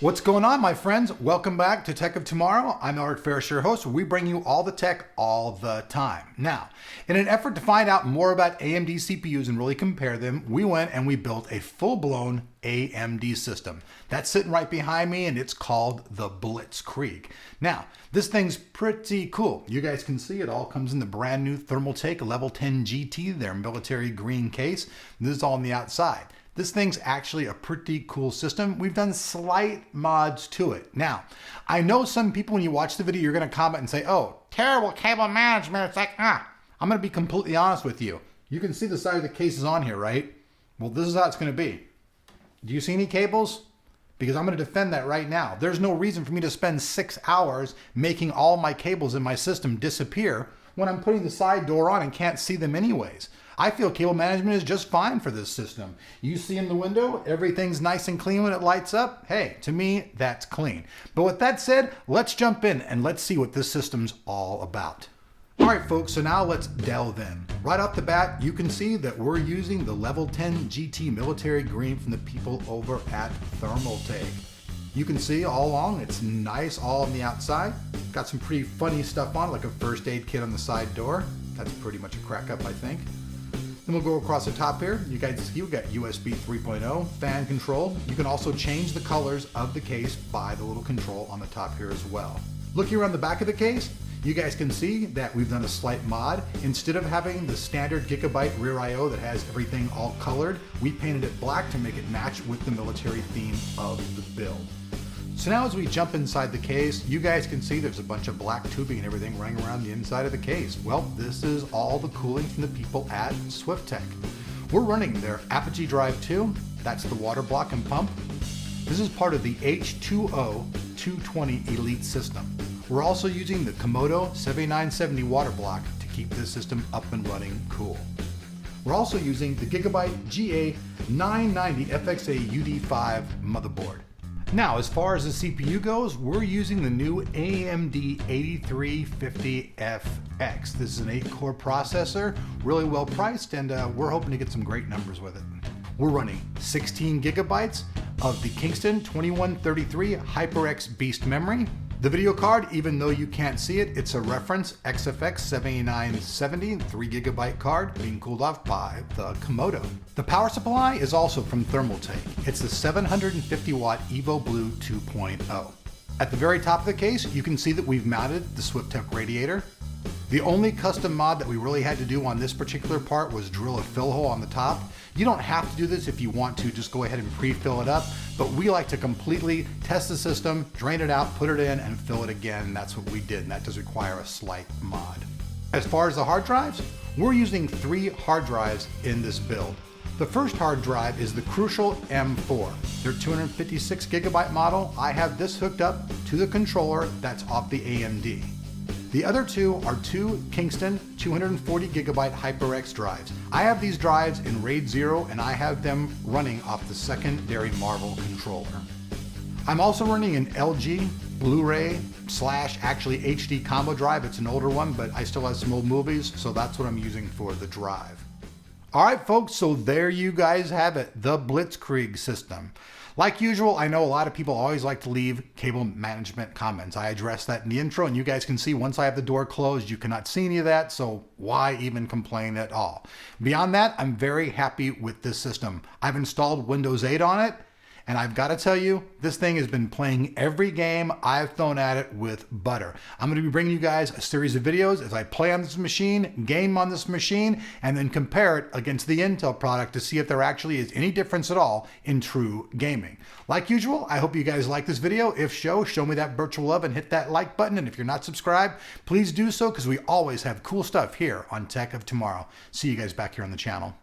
What's going on, my friends? Welcome back to Tech of Tomorrow. I'm Eric Ferris, your host, where we bring you all the tech all the time. Now, in an effort to find out more about AMD CPUs and really compare them, we went and we built a full-blown AMD system. That's sitting right behind me, and it's called the Blitzkrieg. Now, this thing's pretty cool. You guys can see it all comes in the brand new Thermaltake Level 10 GT, their military green case. This is all on the outside. This thing's actually a pretty cool system. We've done slight mods to it. Now, I know some people, when you watch the video, you're gonna comment and say, oh, terrible cable management. It's like, I'm gonna be completely honest with you. You can see the side of the case is on here, right? Well, this is how it's gonna be. Do you see any cables? Because I'm gonna defend that right now. There's no reason for me to spend 6 hours making all my cables in my system disappear when I'm putting the side door on and can't see them anyways. I feel cable management is just fine for this system. You see in the window, everything's nice and clean when it lights up. Hey, to me, that's clean. But with that said, let's jump in and let's see what this system's all about. All right, folks, so now let's delve in. Right off the bat, you can see that we're using the Level 10 GT military green from the people over at Thermaltake. You can see all along, it's nice all on the outside. Got some pretty funny stuff on, like a first aid kit on the side door. That's pretty much a crack up, I think. Then we'll go across the top here. You guys see we've got USB 3.0, fan control. You can also change the colors of the case by the little control on the top here as well. Looking around the back of the case, you guys can see that we've done a slight mod. Instead of having the standard Gigabyte rear I/O that has everything all colored, we painted it black to make it match with the military theme of the build. So now as we jump inside the case, you guys can see there's a bunch of black tubing and everything running around the inside of the case. Well, this is all the cooling from the people at Swiftech. We're running their Apogee Drive 2. That's the Waterblock and pump. This is part of the H2O 220 Elite system. We're also using the Komodo 7970 Waterblock to keep this system up and running cool. We're also using the Gigabyte GA990 FXA UD5 motherboard. Now, as far as the CPU goes, we're using the new AMD 8350FX. This is an 8-core processor, really well priced, and we're hoping to get some great numbers with it. We're running 16 gigabytes of the Kingston 2133 HyperX Beast memory. The video card, even though you can't see it, it's a reference XFX 7970 3GB card being cooled off by the Komodo. The power supply is also from Thermaltake. It's the 750 watt Evo Blue 2.0. At the very top of the case, you can see that we've mounted the Swiftech radiator. The only custom mod that we really had to do on this particular part was drill a fill hole on the top. You don't have to do this if you want to, just go ahead and pre-fill it up, but we like to completely test the system, drain it out, put it in, and fill it again, and that's what we did, and that does require a slight mod. As far as the hard drives, we're using 3 hard drives in this build. The first hard drive is the Crucial M4. Their 256 gigabyte model. I have this hooked up to the controller that's off the AMD. The other 2 are 2 Kingston 240 gigabyte HyperX drives. I have these drives in RAID 0 and I have them running off the secondary Marvel controller. I'm also running an LG Blu-Ray / actually HD combo drive. It's an older one, but I still have some old movies, so that's what I'm using for the drive. All right, folks, so there you guys have it, the Blitzkrieg system. Like usual, I know a lot of people always like to leave cable management comments. I addressed that in the intro, and you guys can see once I have the door closed, you cannot see any of that, so why even complain at all? Beyond that, I'm very happy with this system. I've installed Windows 8 on it, and I've got to tell you, this thing has been playing every game I've thrown at it with butter. I'm going to be bringing you guys a series of videos as I play on this machine, game on this machine, and then compare it against the Intel product to see if there actually is any difference at all in true gaming. Like usual, I hope you guys like this video. If so, show me that virtual love and hit that like button. And if you're not subscribed, please do so, because we always have cool stuff here on Tech of Tomorrow. See you guys back here on the channel.